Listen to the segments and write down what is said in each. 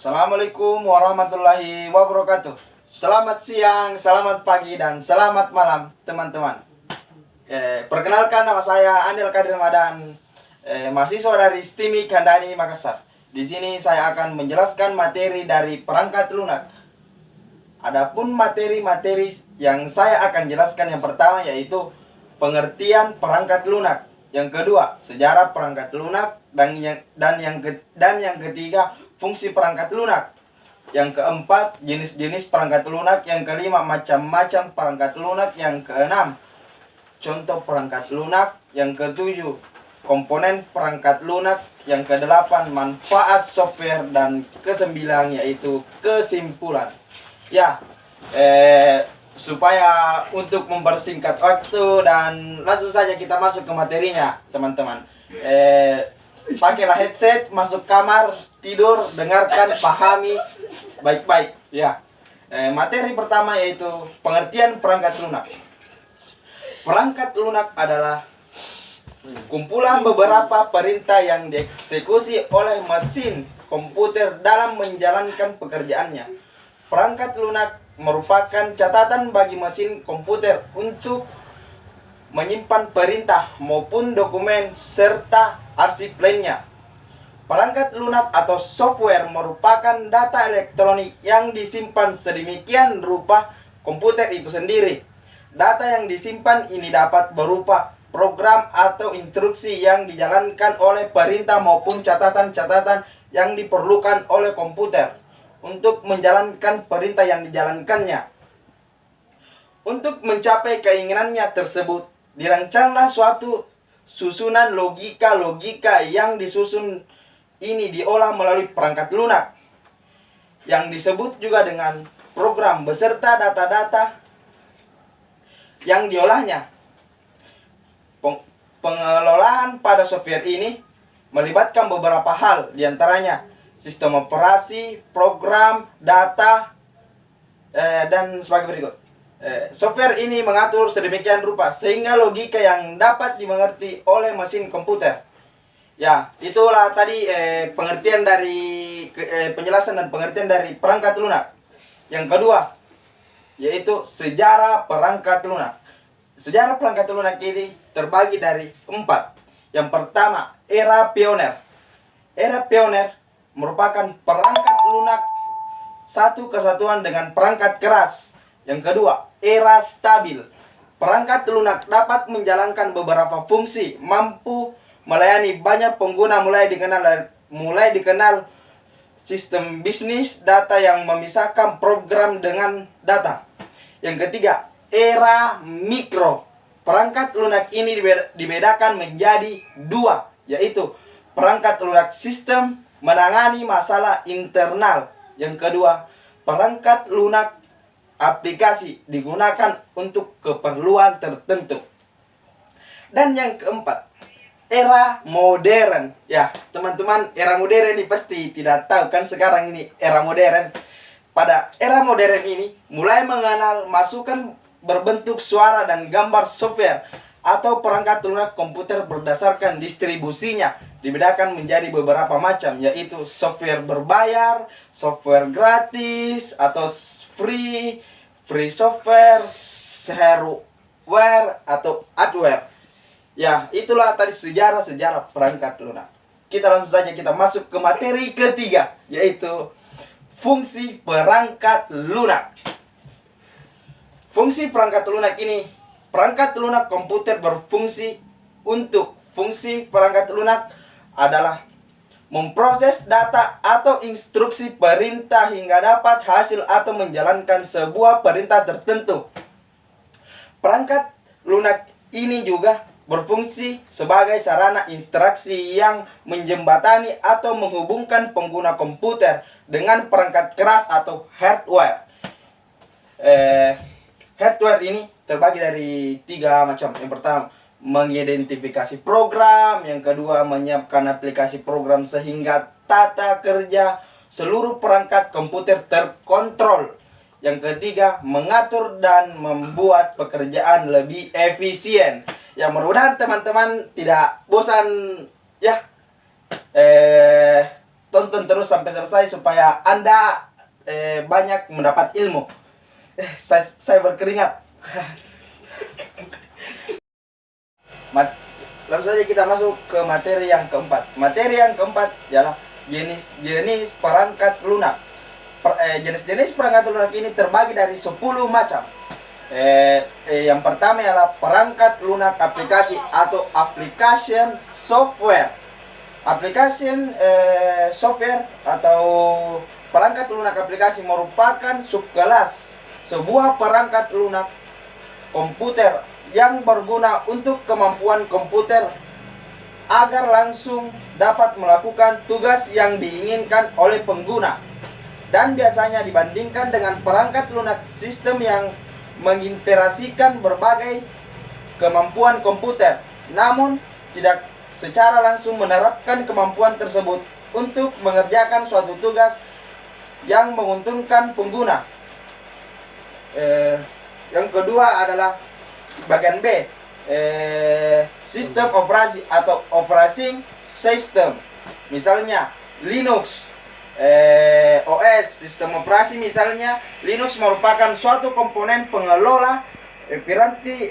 Assalamualaikum warahmatullahi wabarakatuh. Selamat siang, selamat pagi, dan selamat malam teman-teman. Perkenalkan, nama saya Anil Kadir Ramadan, mahasiswa dari STIMI Kandani Makassar. Di sini saya akan menjelaskan materi dari perangkat lunak. Adapun materi-materi yang saya akan jelaskan, yang pertama yaitu pengertian perangkat lunak. Yang kedua, sejarah perangkat lunak, dan yang ketiga, fungsi perangkat lunak. Yang keempat, jenis-jenis perangkat lunak. Yang kelima, macam-macam perangkat lunak. Yang keenam, contoh perangkat lunak. Yang ketujuh, komponen perangkat lunak. Yang kedelapan, manfaat software. Dan kesembilan yaitu kesimpulan. Supaya untuk mempersingkat waktu dan langsung saja kita masuk ke materinya, teman-teman. Pakailah headset, masuk kamar, tidur, dengarkan, pahami baik-baik. Materi pertama yaitu pengertian perangkat lunak. Perangkat lunak adalah kumpulan beberapa perintah yang dieksekusi oleh mesin komputer dalam menjalankan pekerjaannya. Perangkat lunak merupakan catatan bagi mesin komputer untuk menyimpan perintah maupun dokumen serta arsip lainnya. Perangkat lunak atau software merupakan data elektronik yang disimpan sedemikian rupa komputer itu sendiri. Data yang disimpan ini dapat berupa program atau instruksi yang dijalankan oleh perintah maupun catatan-catatan yang diperlukan oleh komputer untuk menjalankan perintah yang dijalankannya. Untuk mencapai keinginannya tersebut, dirancanglah suatu susunan logika yang disusun ini diolah melalui perangkat lunak, yang disebut juga dengan program beserta data-data yang diolahnya. Pengelolaan pada software ini melibatkan beberapa hal, diantaranya sistem operasi, program, data, dan sebagai berikut. Software ini mengatur sedemikian rupa sehingga logika yang dapat dimengerti oleh mesin komputer. Itulah tadi pengertian dari penjelasan dan pengertian dari perangkat lunak. Yang kedua yaitu sejarah perangkat lunak. Sejarah perangkat lunak ini terbagi dari 4. Yang pertama, era pioner. Era pioner merupakan perangkat lunak satu kesatuan dengan perangkat keras. Yang kedua, era stabil. Perangkat lunak dapat menjalankan beberapa fungsi, mampu melayani banyak pengguna, mulai dikenal sistem bisnis, data yang memisahkan program dengan data. Yang ketiga, era mikro. Perangkat lunak ini dibedakan menjadi 2, yaitu perangkat lunak sistem menangani masalah internal. Yang kedua, perangkat lunak aplikasi digunakan untuk keperluan tertentu. Dan yang keempat, era modern. Teman-teman, era modern ini pasti tidak tahu kan sekarang ini era modern. Pada era modern ini mulai mengenal masukan berbentuk suara dan gambar software atau perangkat lunak komputer berdasarkan distribusinya dibedakan menjadi beberapa macam, yaitu software berbayar, software gratis atau free software, shareware atau hardware. Itulah tadi sejarah perangkat lunak. Kita langsung saja kita masuk ke materi ketiga, yaitu fungsi perangkat lunak. Fungsi perangkat lunak ini, perangkat lunak komputer berfungsi untuk fungsi perangkat lunak adalah memproses data atau instruksi perintah hingga dapat hasil atau menjalankan sebuah perintah tertentu. Perangkat lunak ini juga berfungsi sebagai sarana interaksi yang menjembatani atau menghubungkan pengguna komputer dengan perangkat keras atau hardware. Hardware ini terbagi dari 3 macam. Yang pertama, mengidentifikasi program. Yang kedua, menyiapkan aplikasi program sehingga tata kerja seluruh perangkat komputer terkontrol. Yang ketiga, mengatur dan membuat pekerjaan lebih efisien. Mudah-mudahan teman-teman tidak bosan tonton terus sampai selesai supaya Anda banyak mendapat ilmu. Saya berkeringat. Langsung saja kita masuk ke materi yang keempat. Materi yang keempat ialah jenis-jenis perangkat lunak. Jenis-jenis perangkat lunak ini terbagi dari 10 macam. Yang pertama ialah perangkat lunak aplikasi atau application software. Application software atau perangkat lunak aplikasi merupakan subkelas sebuah perangkat lunak komputer yang berguna untuk kemampuan komputer agar langsung dapat melakukan tugas yang diinginkan oleh pengguna, dan biasanya dibandingkan dengan perangkat lunak sistem yang mengintegrasikan berbagai kemampuan komputer, namun tidak secara langsung menerapkan kemampuan tersebut untuk mengerjakan suatu tugas yang menguntungkan pengguna. Yang kedua adalah bagian B, sistem operasi atau operating system. Misalnya Linux, OS, sistem operasi misalnya Linux merupakan suatu komponen pengelola piranti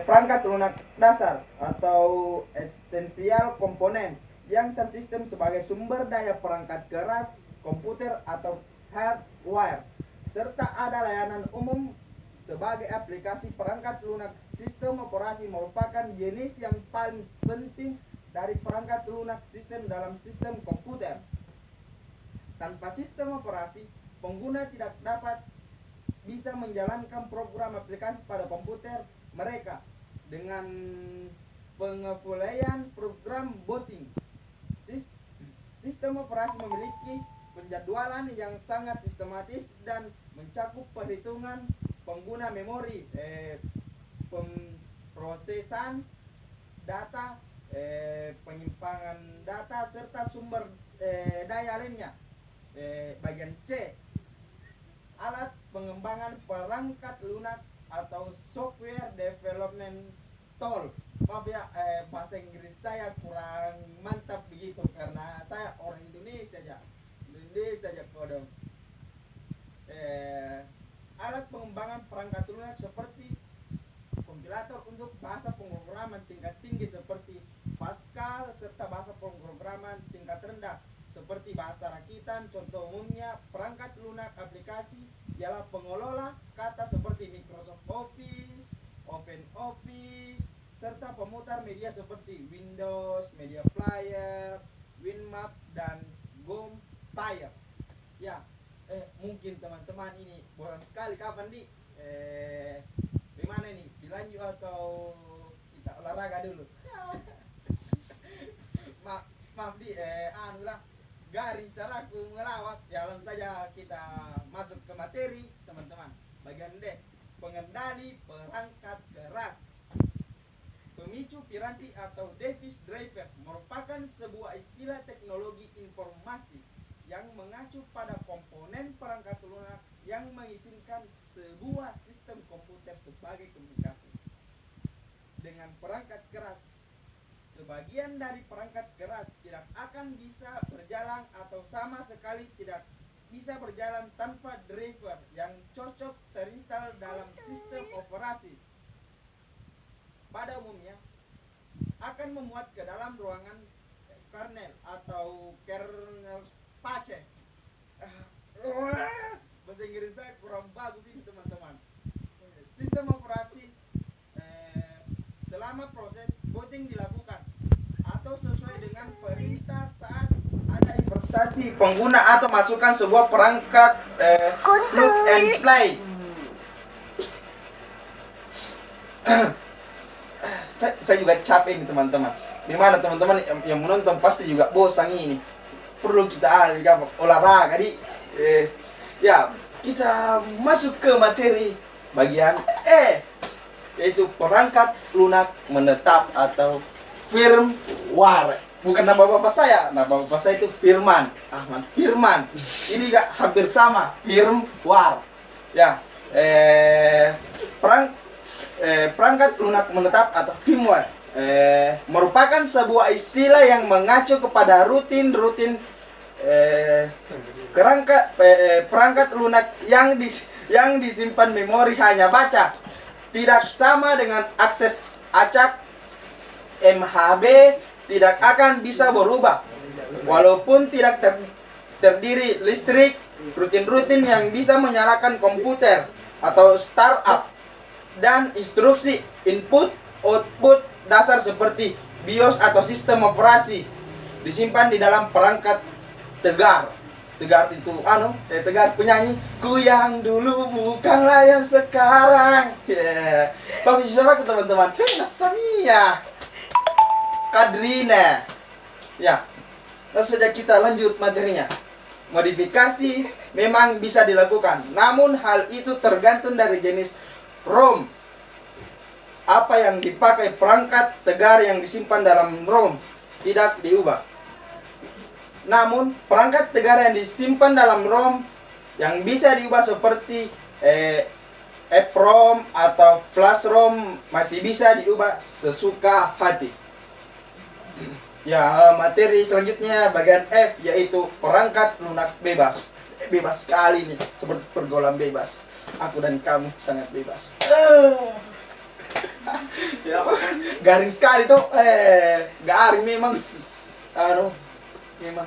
perangkat lunak dasar atau esensial komponen yang tersistem sebagai sumber daya perangkat keras komputer atau hardware, serta ada layanan umum sebagai aplikasi. Perangkat lunak sistem operasi merupakan jenis yang paling penting dari perangkat lunak sistem dalam sistem komputer. Tanpa sistem operasi, pengguna tidak dapat bisa menjalankan program aplikasi pada komputer mereka dengan pengefulian program booting. Sistem operasi memiliki penjadwalan yang sangat sistematis dan mencakup perhitungan pengguna memori, pemrosesan data, penyimpangan data, serta sumber daya lainnya. Bagian C, alat pengembangan perangkat lunak atau software development tool. Maaf ya, bahasa Inggris saya kurang mantap begitu karena saya orang Indonesia saja kodong. Alat pengembangan perangkat lunak seperti kompilator untuk bahasa pemrograman tingkat tinggi seperti Pascal, serta bahasa pemrograman tingkat rendah seperti bahasa rakitan. Contoh umumnya perangkat lunak aplikasi ialah pengelola kata seperti Microsoft Office, OpenOffice, serta pemutar media seperti Windows Media Player, Winmap, dan GoMPire. Ya, mungkin teman-teman ini bosan sekali, kapan di gimana nih, dilanjut atau kita olahraga dulu? maaf di lah garing caraku ngelawak. Ya, langsung saja kita masuk ke materi teman-teman. Bagian D, pengendali perangkat keras. Pemicu piranti atau device driver merupakan sebuah istilah teknologi informasi yang mengacu pada komponen perangkat lunak yang mengizinkan sebuah sistem komputer sebagai komunikasi dengan perangkat keras. Sebagian dari perangkat keras tidak akan bisa berjalan atau sama sekali tidak bisa berjalan tanpa driver yang cocok terinstal dalam sistem operasi. Pada umumnya akan memuat ke dalam ruangan kernel atau kernel space. Bahasa Inggris saya kurang bagus ini teman-teman. Sistem operasi selama proses booting dilakukan atau sesuai dengan perintah saat ada investasi pengguna atau masukkan sebuah perangkat plug and play. Saya juga capek nih teman-teman. Gimana teman-teman yang menonton pasti juga bosan ini. Perlu kita olahraga di. Ya, kita masuk ke materi bagian E, yaitu perangkat lunak menetap atau firmware. Bukan nama bapak saya, nama bapak saya itu Firman Ahmad Firman. Ini juga hampir sama, firmware. Ya, perangkat lunak menetap atau firmware merupakan sebuah istilah yang mengacu kepada rutin perangkat lunak yang disimpan memori hanya baca tidak sama dengan akses acak. MHB tidak akan bisa berubah walaupun tidak terdiri listrik rutin yang bisa menyalakan komputer atau startup, dan instruksi input output dasar seperti BIOS atau sistem operasi disimpan di dalam perangkat tegar. Tegar itu Tegar penyanyi ku yang dulu bukanlah yang sekarang. Bagus suara teman-teman. Samia Kadrina. Ya. Langsung saja kita lanjut materinya. Modifikasi memang bisa dilakukan, namun hal itu tergantung dari jenis ROM. Apa yang dipakai perangkat tegar yang disimpan dalam ROM tidak diubah. Namun perangkat tegar yang disimpan dalam ROM yang bisa diubah seperti EEPROM atau flash ROM masih bisa diubah sesuka hati. Ya, materi selanjutnya bagian F, yaitu perangkat lunak bebas. Bebas sekali nih, seperti pergaulan bebas. Aku dan kamu sangat bebas. Ya, garing sekali tuh. Garing memang. Memang.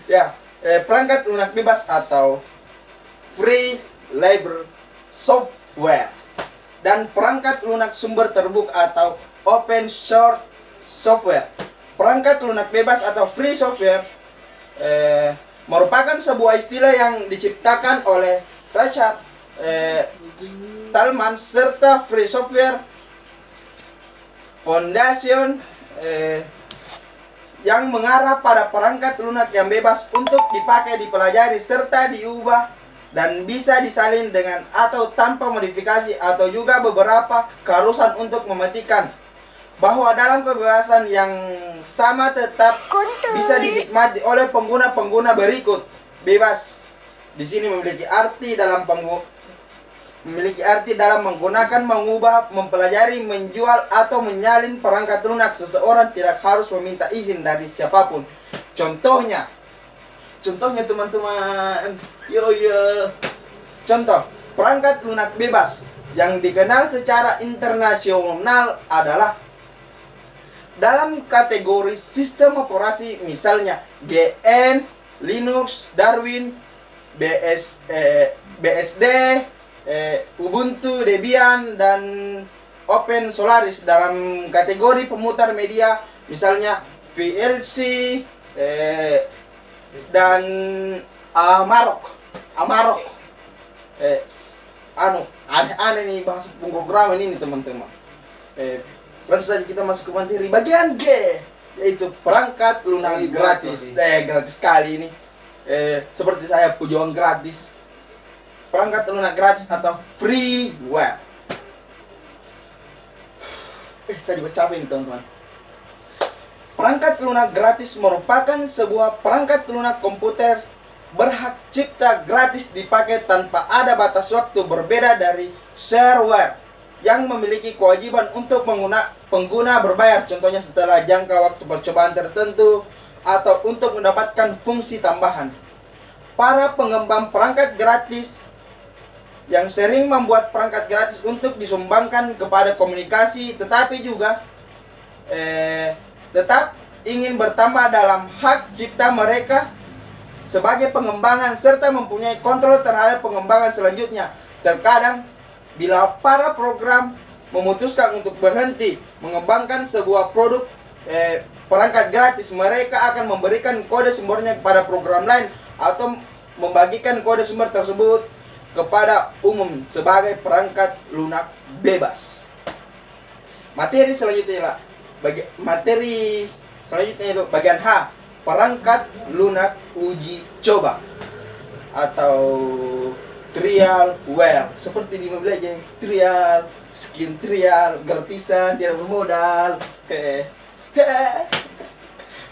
Ya, perangkat lunak bebas atau free label software dan perangkat lunak sumber terbuka atau open source software. Perangkat lunak bebas atau free software merupakan sebuah istilah yang diciptakan oleh Richard Stallman serta Free Software Foundation yang mengarah pada perangkat lunak yang bebas untuk dipakai, dipelajari, serta diubah dan bisa disalin dengan atau tanpa modifikasi, atau juga beberapa keharusan untuk mematikan, bahwa dalam kebebasan yang sama tetap bisa dinikmati oleh pengguna-pengguna berikut. Bebas di sini memiliki arti dalam menggunakan, mengubah, mempelajari, menjual atau menyalin perangkat lunak. Seseorang tidak harus meminta izin dari siapapun. Contohnya teman-teman, contoh perangkat lunak bebas yang dikenal secara internasional adalah dalam kategori sistem operasi, misalnya GN, Linux, Darwin, BSD, Ubuntu, Debian, dan Open Solaris. Dalam kategori pemutar media, misalnya VLC dan Amarok. Aneh nih bahasa pemrograman ini teman-teman. Langsung saja kita masuk ke materi bagian G, yaitu perangkat lunak gratis. Gratis sekali ini. Seperti saya, pejuang gratis. Perangkat lunak gratis atau freeware. Saya juga capek ini teman-teman. Perangkat lunak gratis merupakan sebuah perangkat lunak komputer berhak cipta gratis dipakai tanpa ada batas waktu, berbeda dari shareware yang memiliki kewajiban untuk pengguna berbayar, contohnya setelah jangka waktu percobaan tertentu atau untuk mendapatkan fungsi tambahan. Para pengembang perangkat gratis yang sering membuat perangkat gratis untuk disumbangkan kepada komunikasi, tetapi juga tetap ingin bertambah dalam hak cipta mereka sebagai pengembangan serta mempunyai kontrol terhadap pengembangan selanjutnya. Terkadang bila para program memutuskan untuk berhenti mengembangkan sebuah produk perangkat gratis, mereka akan memberikan kode sumbernya kepada program lain atau membagikan kode sumber tersebut kepada umum sebagai perangkat lunak bebas. Materi selanjutnya itu bagian H, perangkat lunak uji coba atau trialware. Seperti di Mobile Legends, trial, skin trial, gratisan, tidak bermodal.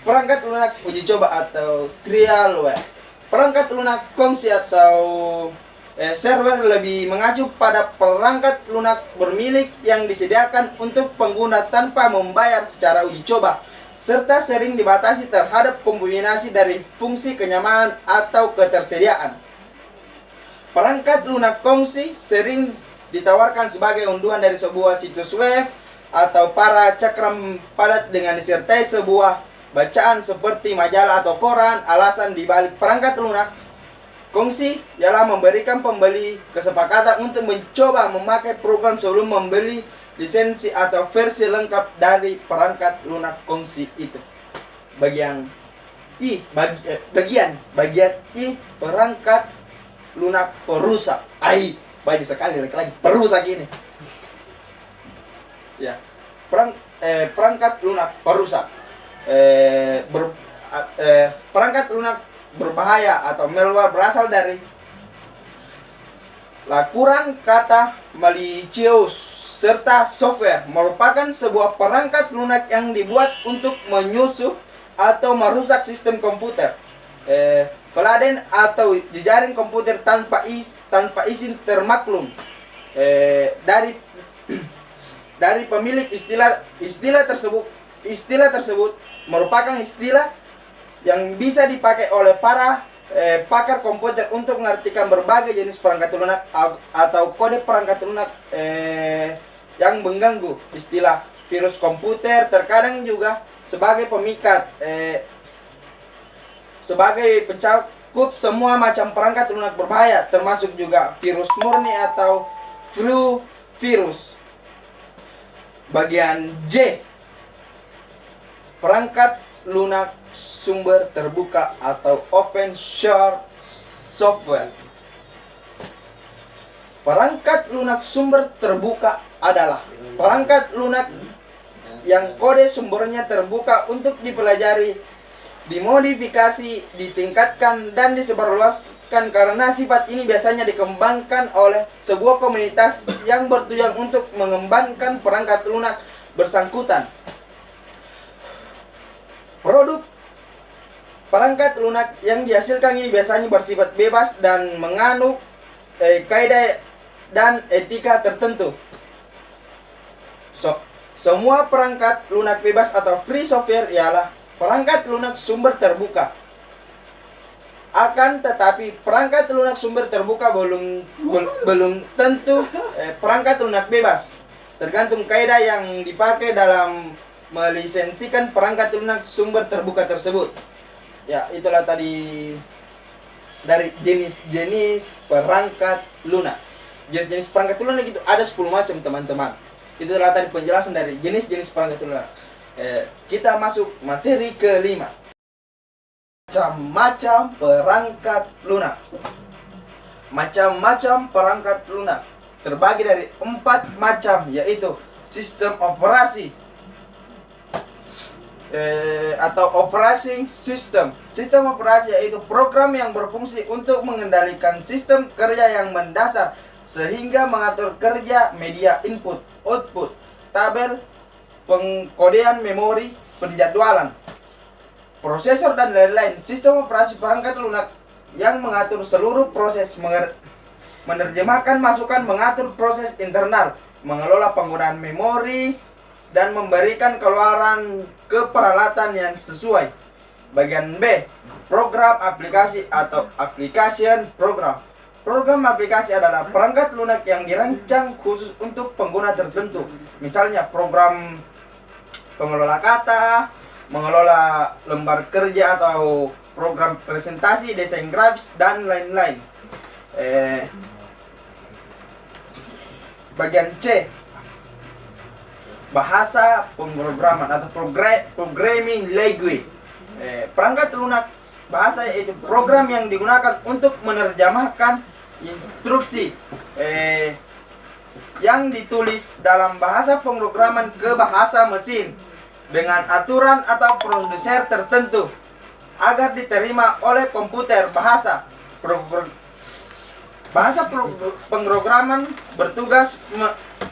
Perangkat lunak uji coba atau trialware. Perangkat lunak kongsi atau server lebih mengacu pada perangkat lunak bermilik yang disediakan untuk pengguna tanpa membayar secara uji coba. serta sering dibatasi terhadap kombinasi dari fungsi kenyamanan atau ketersediaan. Perangkat lunak kongsi sering ditawarkan sebagai unduhan dari sebuah situs web atau para cakram padat dengan disertai sebuah bacaan seperti majalah atau koran. Alasan dibalik perangkat lunak kongsi ialah memberikan pembeli kesepakatan untuk mencoba memakai program sebelum membeli lisensi atau versi lengkap dari perangkat lunak kongsi itu. Bagian I perangkat lunak perusak. Banyak sekali lagi perusak ini. Ya, perangkat lunak perusak. Perangkat lunak berbahaya atau malware berasal dari lakuran kata malicious serta software, merupakan sebuah perangkat lunak yang dibuat untuk menyusup atau merusak sistem komputer, peladen atau jejaring komputer tanpa izin termaklum dari pemilik. Istilah tersebut merupakan istilah yang bisa dipakai oleh para pakar komputer untuk mengartikan berbagai jenis perangkat lunak atau kode perangkat lunak yang mengganggu. Istilah virus komputer terkadang juga sebagai pemikat, sebagai pencakup semua macam perangkat lunak berbahaya, termasuk juga virus murni atau flu virus. Bagian J, perangkat lunak sumber terbuka atau open source software. Perangkat lunak sumber terbuka adalah perangkat lunak yang kode sumbernya terbuka untuk dipelajari, dimodifikasi, ditingkatkan, dan disebarluaskan karena sifat ini biasanya dikembangkan oleh sebuah komunitas yang bertujuan untuk mengembangkan perangkat lunak bersangkutan. Produk perangkat lunak yang dihasilkan ini biasanya bersifat bebas dan menganut kaidah dan etika tertentu. Semua perangkat lunak bebas atau free software ialah perangkat lunak sumber terbuka. Akan tetapi perangkat lunak sumber terbuka belum tentu perangkat lunak bebas, tergantung kaidah yang dipakai dalam melisensikan perangkat lunak sumber terbuka tersebut. Ya, itulah tadi dari jenis-jenis perangkat lunak. Jenis-jenis perangkat lunak itu ada 10 macam, teman-teman. Itulah tadi penjelasan dari jenis-jenis perangkat lunak. Kita masuk materi kelima. Macam-macam perangkat lunak. Macam-macam perangkat lunak terbagi dari 4 macam, yaitu sistem operasi atau operating system. Sistem operasi yaitu program yang berfungsi untuk mengendalikan sistem kerja yang mendasar sehingga mengatur kerja media input, output, tabel, pengkodean memori, penjadwalan, prosesor, dan lain-lain. Sistem operasi perangkat lunak yang mengatur seluruh proses, menerjemahkan masukan, mengatur proses internal, mengelola penggunaan memori, dan memberikan keluaran ke peralatan yang sesuai. Bagian B, program aplikasi atau application program. Program aplikasi adalah perangkat lunak yang dirancang khusus untuk pengguna tertentu. Misalnya program pengelola kata, mengelola lembar kerja, atau program presentasi, desain grafis, dan lain-lain. Bagian C, bahasa pemrograman atau programming language. Perangkat lunak bahasa yaitu program yang digunakan untuk menerjemahkan instruksi yang ditulis dalam bahasa pemrograman ke bahasa mesin dengan aturan atau prosedur tertentu agar diterima oleh komputer. Bahasa pemrograman bertugas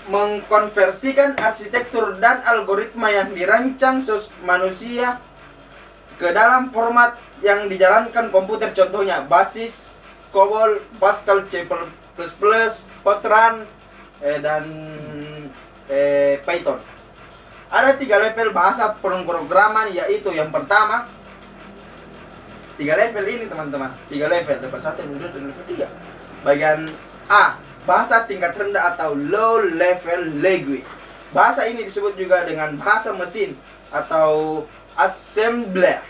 mengkonversikan arsitektur dan algoritma yang dirancang manusia ke dalam format yang dijalankan komputer, contohnya basis, COBOL, Pascal, C++, Fortran, dan Python. Ada 3 level bahasa pemrograman, yaitu yang pertama, 3 level ini teman-teman, 3 level 1, level 2, dan level 3. Bagian A, bahasa tingkat rendah atau low level language. Bahasa ini disebut juga dengan bahasa mesin atau assembler,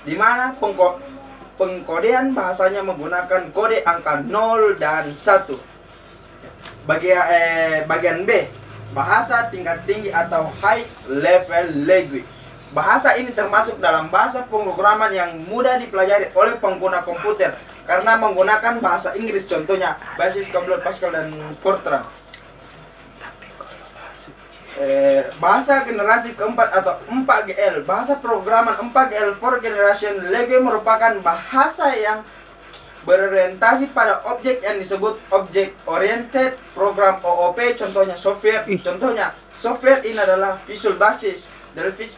di mana pengkodean bahasanya menggunakan kode angka 0 dan 1. Bagian B, bahasa tingkat tinggi atau high level language. Bahasa ini termasuk dalam bahasa pemrograman yang mudah dipelajari oleh pengguna komputer karena menggunakan bahasa Inggris, contohnya Basis, Coblot, Pascal, dan Fortran. Bahasa generasi keempat atau 4GL. Bahasa programan 4GL, 4 Generation Language, merupakan bahasa yang berorientasi pada objek yang disebut Object Oriented Program, OOP. Contohnya software ini adalah Visual Basic, Delphi,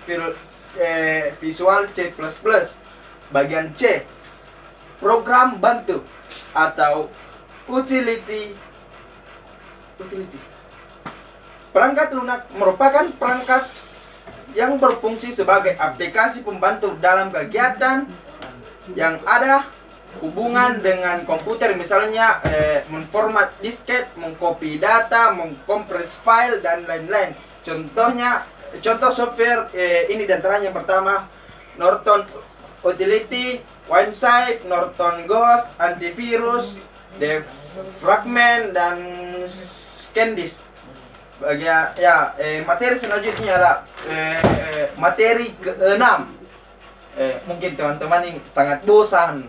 Visual C++. Bagian C, program bantu atau utility. Perangkat lunak merupakan perangkat yang berfungsi sebagai aplikasi pembantu dalam kegiatan yang ada hubungan dengan komputer, misalnya menformat disket, mengcopy data, mengkompres file, dan lain-lain. Contoh software ini diantaranya yang pertama, Norton Utility, Winesight, Norton Ghost, Antivirus, Defragment, dan Scandisk. Materi selanjutnya adalah materi ke-6. Mungkin teman-teman ini sangat bosan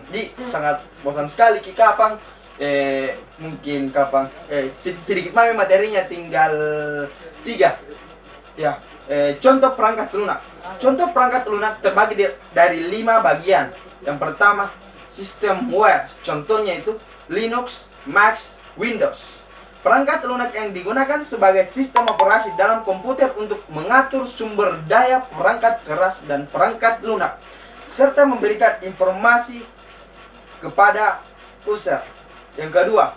sekali kapang. Mungkin kapang sedikit materinya tinggal 3. Contoh perangkat lunak. Contoh perangkat lunak terbagi dari 5 bagian. Yang pertama, systemware. Contohnya itu Linux, Mac, Windows. Perangkat lunak yang digunakan sebagai sistem operasi dalam komputer untuk mengatur sumber daya perangkat keras dan perangkat lunak, serta memberikan informasi kepada user. Yang kedua,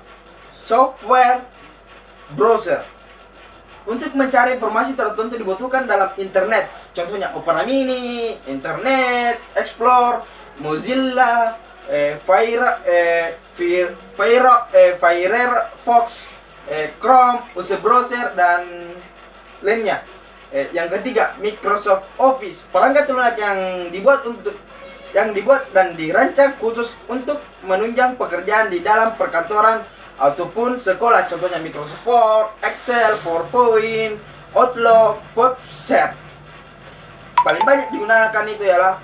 software browser. Untuk mencari informasi tertentu dibutuhkan dalam internet. Contohnya Opera Mini, Internet Explorer, Mozilla, Firefox, Chrome, user browser, dan lainnya. Yang ketiga, Microsoft Office. Perangkat lunak yang dibuat dan dirancang khusus untuk menunjang pekerjaan di dalam perkantoran ataupun sekolah. Contohnya Microsoft Word, Excel, PowerPoint, Outlook, WhatsApp. Paling banyak digunakan itu ialah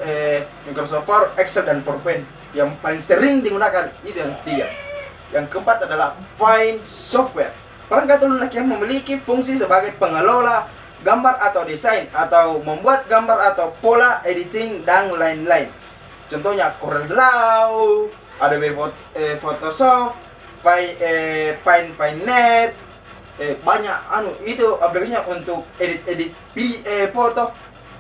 Microsoft Word, Excel, dan PowerPoint. Yang paling sering digunakan itu yang 3. Yang keempat adalah Fine Software. Perangkat lunak yang memiliki fungsi sebagai pengelola gambar atau desain, atau membuat gambar atau pola editing, dan lain-lain. Contohnya CorelDRAW, Adobe Photoshop, Paint.net. Banyak itu aplikasinya untuk edit foto.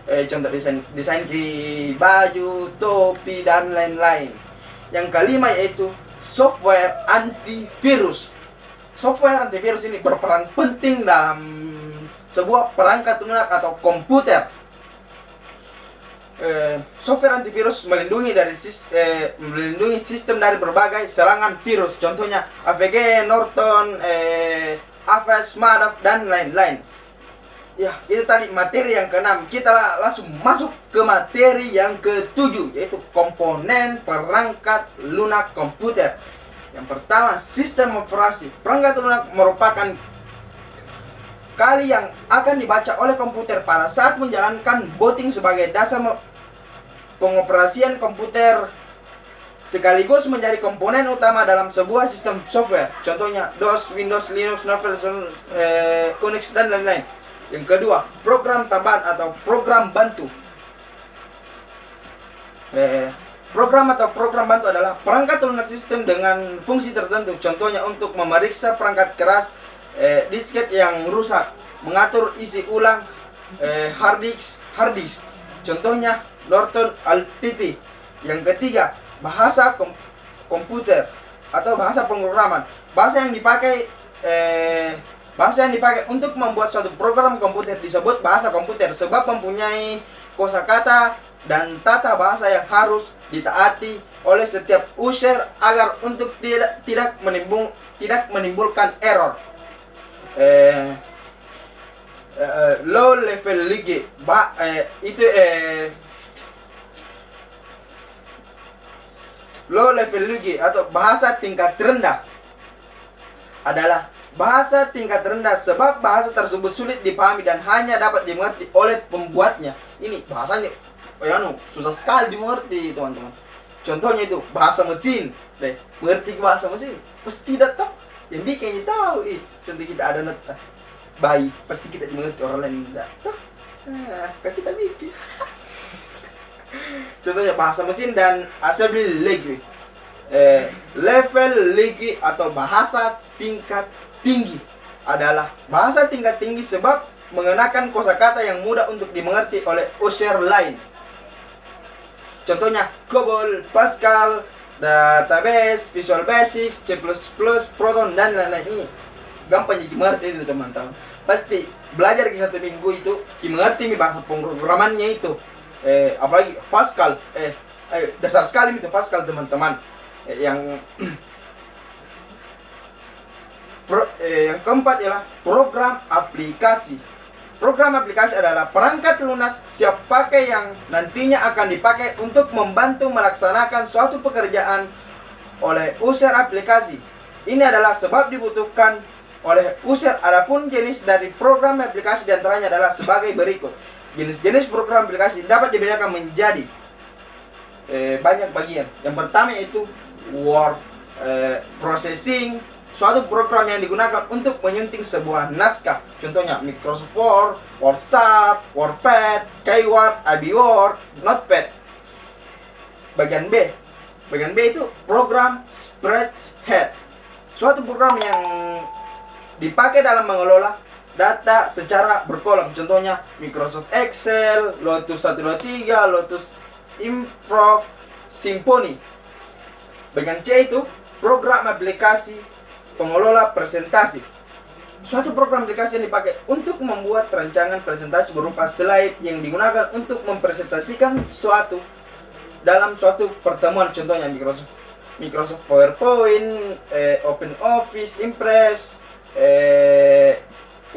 Contoh desain di baju, topi, dan lain-lain. Yang kelima yaitu software antivirus. Software antivirus ini berperan penting dalam sebuah perangkat lunak atau komputer. Software antivirus melindungi sistem dari berbagai serangan virus. Contohnya AVG, Norton, Avast, Madaf, dan lain-lain. Ya, itu tadi materi yang ke-6. Kita langsung masuk ke materi yang ke-7, yaitu komponen perangkat lunak komputer. Yang pertama, sistem operasi. Perangkat lunak merupakan kali yang akan dibaca oleh komputer pada saat menjalankan booting sebagai dasar pengoperasian komputer, sekaligus menjadi komponen utama dalam sebuah sistem software. Contohnya DOS, Windows, Linux, Novel, Unix, dan lain-lain. Yang kedua, program tambahan atau program bantu. Program atau program bantu adalah perangkat lunak sistem dengan fungsi tertentu. Contohnya untuk memeriksa perangkat keras, disket yang rusak, mengatur isi ulang hard disk. Contohnya Norton Utility. Yang ketiga, bahasa komputer atau bahasa pemrograman. Bahasa yang dipakai Bahasa yang dipakai untuk membuat suatu program komputer disebut bahasa komputer sebab mempunyai kosakata dan tata bahasa yang harus ditaati oleh setiap user agar untuk tidak menimbulkan error. Low level league low level league atau bahasa tingkat rendah adalah bahasa tingkat rendah sebab bahasa tersebut sulit dipahami dan hanya dapat dimengerti oleh pembuatnya. Ini bahasanya susah sekali dimengerti, teman-teman. Contohnya itu bahasa mesin. Mengerti bahasa mesin pasti tidak tahu. Yang dia kayaknya tahu. Contoh kita ada bayi, pasti kita mengerti, orang lain tidak tahu. Kan kita bikin. Contohnya bahasa mesin dan assembly language. Level language atau bahasa tingkat tinggi adalah bahasa tingkat tinggi sebab mengenakan kosakata yang mudah untuk dimengerti oleh user lain. Contohnya COBOL, Pascal, Database, Visual Basic, C++, Proton dan lain-lain. Ini gampang dimengerti itu, teman-teman. Pasti belajar ke 1 minggu itu dimengerti bahasa pemrogramannya itu. Apalagi Pascal, dasar sekali itu Pascal, teman-teman. Yang keempat ialah program aplikasi. Program aplikasi adalah perangkat lunak siap pakai yang nantinya akan dipakai untuk membantu melaksanakan suatu pekerjaan oleh user aplikasi. Ini adalah sebab dibutuhkan oleh user. Adapun jenis dari program aplikasi diantaranya adalah sebagai berikut. Jenis-jenis program aplikasi dapat dibedakan menjadi banyak bagian. Yang pertama itu word processing, suatu program yang digunakan untuk menyunting sebuah naskah. Contohnya Microsoft Word, WordStar, WordPad, Keyword, IBWord, Notepad. Bagian B itu program spreadsheet, suatu program yang dipakai dalam mengelola data secara berkolom. Contohnya Microsoft Excel, Lotus 123, Lotus Improv, Symfony. Bagian C itu program aplikasi pengelola presentasi, suatu program aplikasi yang dipakai untuk membuat rancangan presentasi berupa slide yang digunakan untuk mempresentasikan suatu dalam suatu pertemuan. Contohnya Microsoft PowerPoint, OpenOffice, Impress,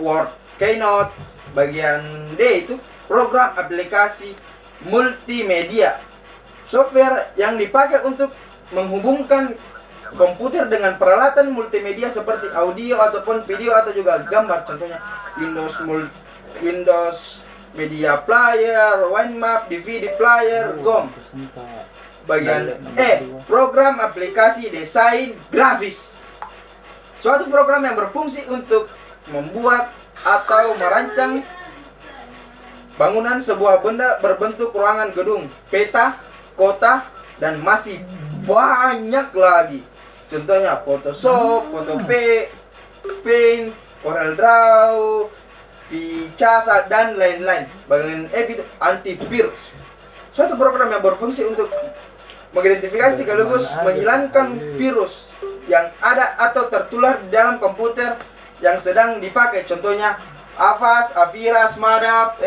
Word, Keynote. Bagian D itu program aplikasi multimedia, software yang dipakai untuk menghubungkan komputer dengan peralatan multimedia seperti audio ataupun video atau juga gambar. Contohnya Windows Media Player, WineMap, DVD Player, GOM. Bagian E, program aplikasi desain grafis, suatu program yang berfungsi untuk membuat atau merancang bangunan sebuah benda berbentuk ruangan, gedung, peta, kota, dan masih banyak lagi. Contohnya Photoshop, Paint, Corel Draw, Picasa, dan lain-lain. Bagian F itu antivirus, suatu program yang berfungsi untuk mengidentifikasi sekaligus menghilangkan virus yang ada atau tertular di dalam komputer yang sedang dipakai. Contohnya Avast, Aviras, Madap,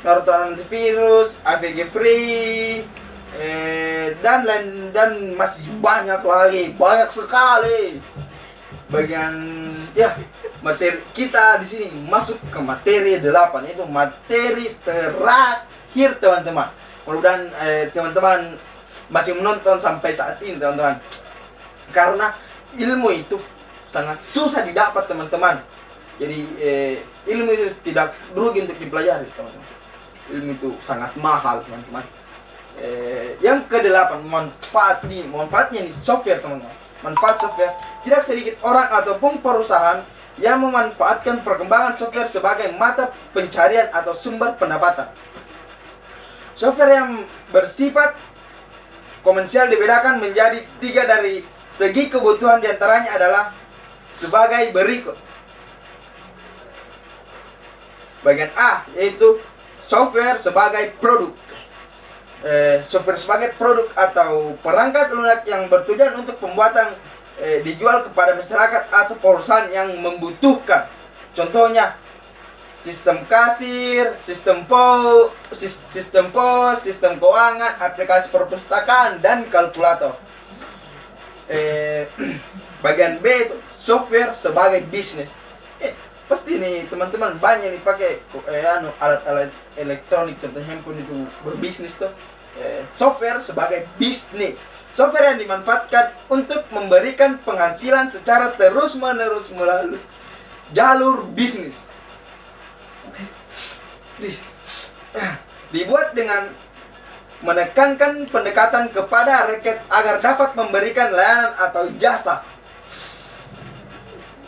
Norton Antivirus, AVG Free, dan masih banyak lagi, banyak sekali. Bagian materi kita di sini masuk ke materi 8, itu materi terakhir, teman-teman. Mudah-mudahan teman-teman masih menonton sampai saat ini, teman-teman, karena ilmu itu sangat susah didapat, teman-teman. Jadi ilmu itu tidak rugi untuk dipelajari, teman-teman. Ilmu itu sangat mahal, teman-teman. Yang ke-8, manfaatnya nih software, teman-teman. Manfaat software, tidak sedikit orang ataupun perusahaan yang memanfaatkan perkembangan software sebagai mata pencarian atau sumber pendapatan. Software yang bersifat komersial dibedakan menjadi 3 dari segi kebutuhan, diantaranya adalah sebagai berikut. Bagian A yaitu software sebagai produk. Software sebagai produk atau perangkat lunak yang bertujuan untuk pembuatan dijual kepada masyarakat atau perusahaan yang membutuhkan. Contohnya sistem kasir, sistem pos, sistem keuangan, aplikasi perpustakaan, dan kalkulator. Bagian B itu software sebagai bisnis. Pasti nih teman-teman banyak nih pakai alat-alat elektronik, contohnya handphone itu berbisnis tuh. Software sebagai bisnis. Software yang dimanfaatkan untuk memberikan penghasilan secara terus-menerus melalui jalur bisnis. Dibuat dengan menekankan pendekatan kepada rakyat agar dapat memberikan layanan atau jasa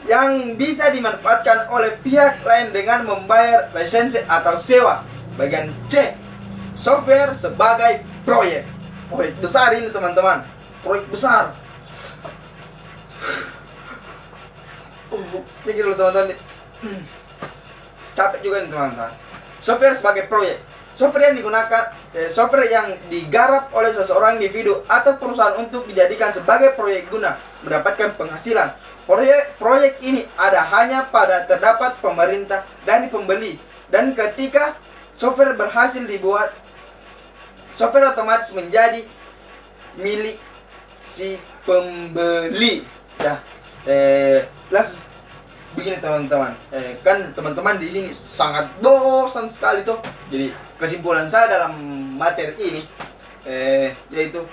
yang bisa dimanfaatkan oleh pihak lain dengan membayar lisensi atau sewa. Bagian C, software sebagai proyek. Proyek besar ini teman-teman, proyek besar. Ini gitu loh teman-teman. Capek juga nih teman-teman. Software sebagai proyek. Software yang digunakan, software yang digarap oleh seseorang individu atau perusahaan untuk dijadikan sebagai proyek guna mendapatkan penghasilan. Proyek ini ada hanya pada terdapat pemerintah dari pembeli, dan ketika software berhasil dibuat, software otomatis menjadi milik si pembeli. Ya, begini teman-teman, kan teman-teman di sini sangat bosan sekali tuh. Jadi kesimpulan saya dalam materi ini yaitu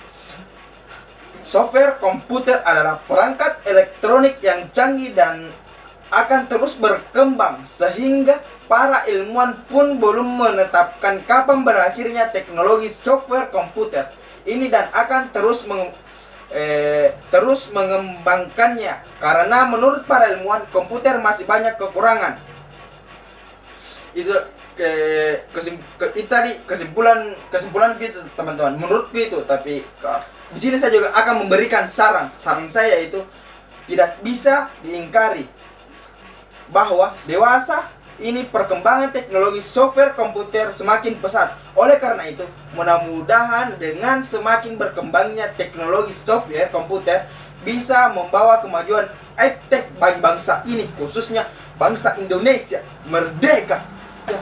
software komputer adalah perangkat elektronik yang canggih dan akan terus berkembang sehingga para ilmuwan pun belum menetapkan kapan berakhirnya teknologi software komputer ini, dan akan terus mengembangkannya karena menurut para ilmuwan komputer masih banyak kekurangan. Itu kesimpulan gitu teman-teman, menurut gitu. Tapi di sini saya juga akan memberikan saran saya, itu tidak bisa diingkari bahwa dewasa ini perkembangan teknologi software komputer semakin pesat. Oleh karena itu, mudah-mudahan dengan semakin berkembangnya teknologi software komputer bisa membawa kemajuan iptek bagi bangsa ini, khususnya bangsa Indonesia merdeka. Ya.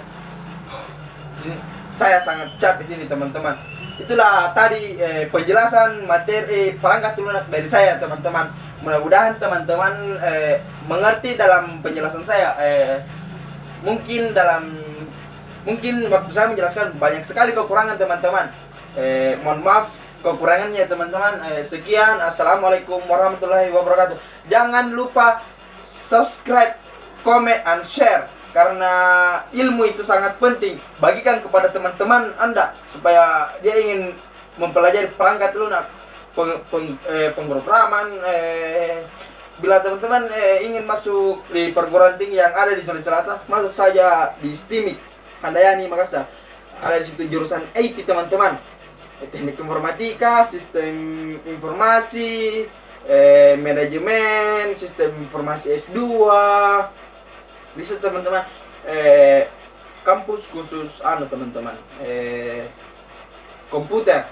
Saya sangat capek ini teman-teman. Itulah tadi penjelasan materi perangkat lunak dari saya teman-teman. Mudah-mudahan teman-teman mengerti dalam penjelasan saya. Mungkin waktu saya menjelaskan banyak sekali kekurangan teman-teman. Mohon maaf kekurangannya teman-teman. Sekian, assalamualaikum warahmatullahi wabarakatuh. Jangan lupa subscribe, comment, and share, karena ilmu itu sangat penting. Bagikan kepada teman-teman Anda supaya dia ingin mempelajari perangkat lunak, pemrograman. Bila teman-teman ingin masuk di perguruan tinggi yang ada di Sulawesi Selatan, masuk saja di STIMIK Handayani Makassar. Ada di situ jurusan IT teman-teman, teknik informatika, sistem informasi, manajemen, sistem informasi S2. Di situ teman-teman kampus khusus teman-teman komputer.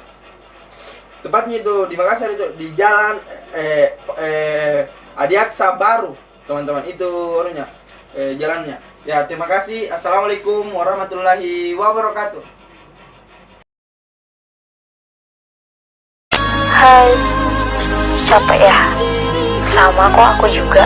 Tepatnya itu di Makassar, itu di jalan Adiaksa Baru teman-teman, itu orangnya jalannya. Ya, terima kasih. Assalamualaikum warahmatullahi wabarakatuh. Hai, siapa ya? Sama kok, aku juga.